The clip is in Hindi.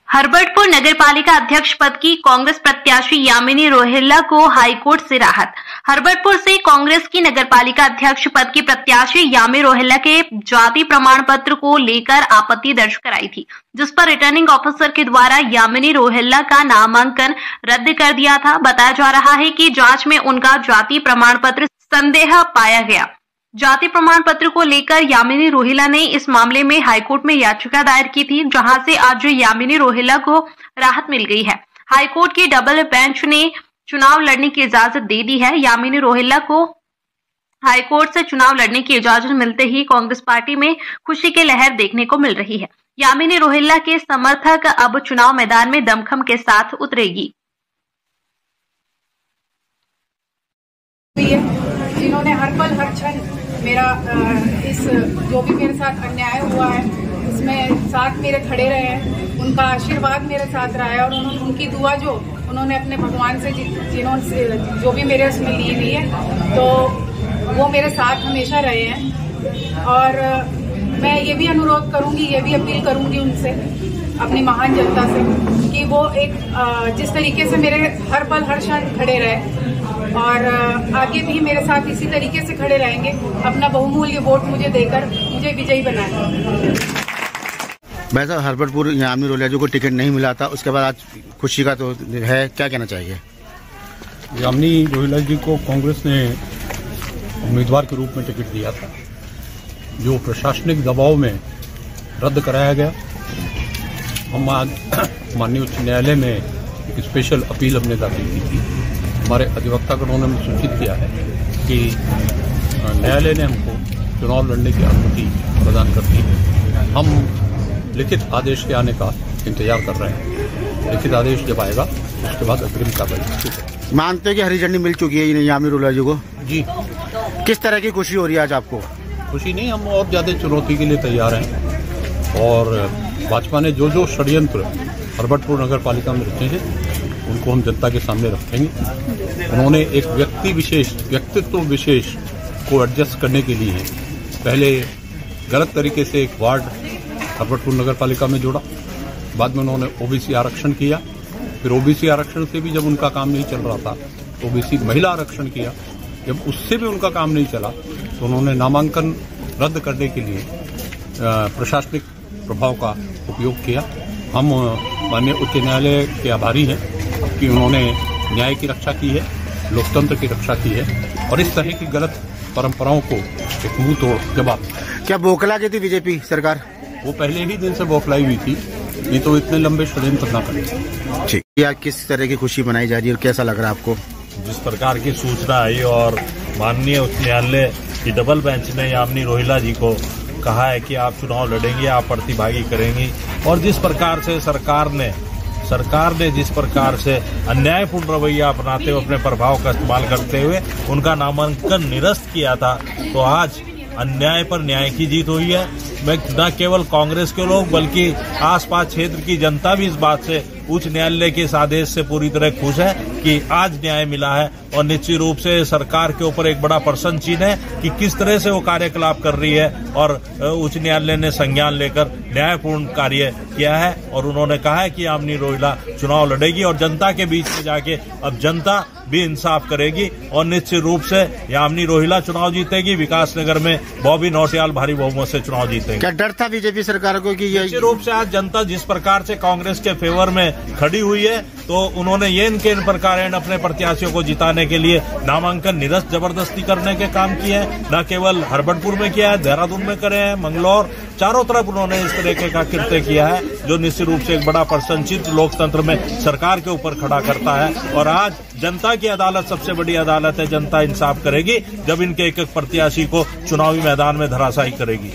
हरबटपुर नगरपालिका अध्यक्ष पद की कांग्रेस प्रत्याशी यामिनी रोहिल्ला को हाईकोर्ट से राहत। हरबटपुर से कांग्रेस की नगरपालिका अध्यक्ष पद की प्रत्याशी यामिनी रोहिल्ला के जाति प्रमाण पत्र को लेकर आपत्ति दर्ज कराई थी, जिस पर रिटर्निंग ऑफिसर के द्वारा यामिनी रोहिल्ला का नामांकन रद्द कर दिया था। बताया जा रहा है कि जांच में उनका जाति प्रमाण पत्र संदेह पाया गया। जाति प्रमाण पत्र को लेकर यामिनी रोहिल्ला ने इस मामले में हाईकोर्ट में याचिका दायर की थी, जहां से आज यामिनी रोहिल्ला को राहत मिल गई है। हाईकोर्ट की डबल बेंच ने चुनाव लड़ने की इजाजत दे दी है। यामिनी रोहिल्ला को हाईकोर्ट से चुनाव लड़ने की इजाजत मिलते ही कांग्रेस पार्टी में खुशी की लहर देखने को मिल रही है। यामिनी रोहिल्ला के समर्थक अब चुनाव मैदान में दमखम के साथ उतरेगी। जिन्होंने हर पल हर क्षण मेरा इस जो भी मेरे साथ अन्याय हुआ है उसमें साथ मेरे खड़े रहे हैं, उनका आशीर्वाद मेरे साथ रहा है और उनकी दुआ जो उन्होंने अपने भगवान से जिन्होंने जो भी मेरे उसमें ली हुई है, तो वो मेरे साथ हमेशा रहे हैं। और मैं ये भी अनुरोध करूंगी, ये भी अपील करूंगी उनसे, अपनी महान जनता से, कि वो एक जिस तरीके से मेरे हर पल हर क्षण खड़े रहे और आगे भी मेरे साथ इसी तरीके से खड़े रहेंगे। अपना बहुमूल्य वोट मुझे देकर मुझे विजयी बनाएं। वैसा हरबटपुर यामिनी रोहिल्ला जी को टिकट नहीं मिला था, उसके बाद आज खुशी का तो है, क्या कहना चाहिए? यामिनी रोहिल्ला जी को कांग्रेस ने उम्मीदवार के रूप में टिकट दिया था, जो प्रशासनिक दबाव में रद्द कराया गया। हम आज माननीय उच्च न्यायालय में एक स्पेशल अपील हमने दाखिल की थी। हमारे अधिवक्ता गणों ने सूचित किया है कि न्यायालय ने हमको चुनाव लड़ने की अनुमति प्रदान कर दी है। हम लिखित आदेश के आने का इंतजार कर रहे हैं। लिखित आदेश जब आएगा उसके बाद अग्रिम कार्रवाई। मानते हैं कि हरी झंडी मिल चुकी है यामिनी रोहिल्ला जी को? जी। किस तरह की खुशी हो रही है आज आपको? खुशी नहीं, हम और ज्यादा चुनौती के लिए तैयार हैं। और भाजपा ने जो षड्यंत्र हरबटपुर नगर पालिका में रखे हैं उनको हम जनता के सामने रखेंगे। उन्होंने एक व्यक्तित्व विशेष को एडजस्ट करने के लिए पहले गलत तरीके से एक वार्ड हरबटपुर नगर पालिका में जोड़ा, बाद में उन्होंने ओबीसी आरक्षण किया, फिर ओबीसी आरक्षण से भी जब उनका काम नहीं चल रहा था तो ओबीसी महिला आरक्षण किया। जब उससे भी उनका काम नहीं चला तो उन्होंने नामांकन रद्द करने के लिए प्रशासनिक प्रभाव का उपयोग किया। हम माननीय उच्च न्यायालय के आभारी हैं कि उन्होंने न्याय की रक्षा की है, लोकतंत्र की रक्षा की है और इस तरह की गलत परंपराओं को एक मुंह तोड़ जवाब। क्या बौखला गई थी बीजेपी सरकार? वो पहले ही दिन से बौखलाई हुई थी, नहीं तो इतने लंबे षड्यंत्र न करें। ठीक। या किस तरह की खुशी मनाई जा रही है और कैसा लग रहा है आपको? जिस प्रकार की सूचना आई और माननीय उच्च न्यायालय की डबल बेंच ने यामिनी रोहिल्ला जी को कहा है कि आप चुनाव लड़ेंगे, आप प्रतिभागी करेंगी, और जिस प्रकार से सरकार ने जिस प्रकार से अन्यायपूर्ण रवैया अपनाते हुए अपने प्रभाव का इस्तेमाल करते हुए उनका नामांकन निरस्त किया था, तो आज अन्याय पर न्याय की जीत हुई है। मैं न केवल कांग्रेस के लोग बल्कि आसपास क्षेत्र की जनता भी इस बात से उच्च न्यायालय के इस आदेश से पूरी तरह खुश है कि आज न्याय मिला है। और निश्चित रूप से सरकार के ऊपर एक बड़ा प्रश्न चिन्ह है कि किस तरह से वो कार्यकलाप कर रही है, और उच्च न्यायालय ने संज्ञान लेकर न्यायपूर्ण कार्य किया है और उन्होंने कहा है कि यामिनी रोहिल्ला चुनाव लड़ेगी और जनता के बीच में जाके अब जनता भी इंसाफ करेगी और निश्चित रूप से यामिनी रोहिल्ला चुनाव जीतेगी। विकासनगर में बॉबी नौटियाल भारी बहुमत से चुनाव जीतेंगे। क्या डर था बीजेपी सरकार को कि निश्चित रूप से आज जनता जिस प्रकार से कांग्रेस के फेवर में खड़ी हुई है, तो उन्होंने ये इन प्रकार अपने प्रत्याशियों को जिताने के लिए नामांकन निरस्त जबरदस्ती करने के काम किए हैं। न केवल हरबटपुर में किया है, देहरादून में करे हैं, मंगलौर, चारों तरफ उन्होंने इस तरह का कृत्य किया है, जो निश्चित रूप से एक बड़ा प्रश्न चिन्ह लोकतंत्र में सरकार के ऊपर खड़ा करता है। और आज जनता की अदालत सबसे बड़ी अदालत है, जनता इंसाफ करेगी जब इनके एक प्रत्याशी को चुनावी मैदान में धराशायी करेगी।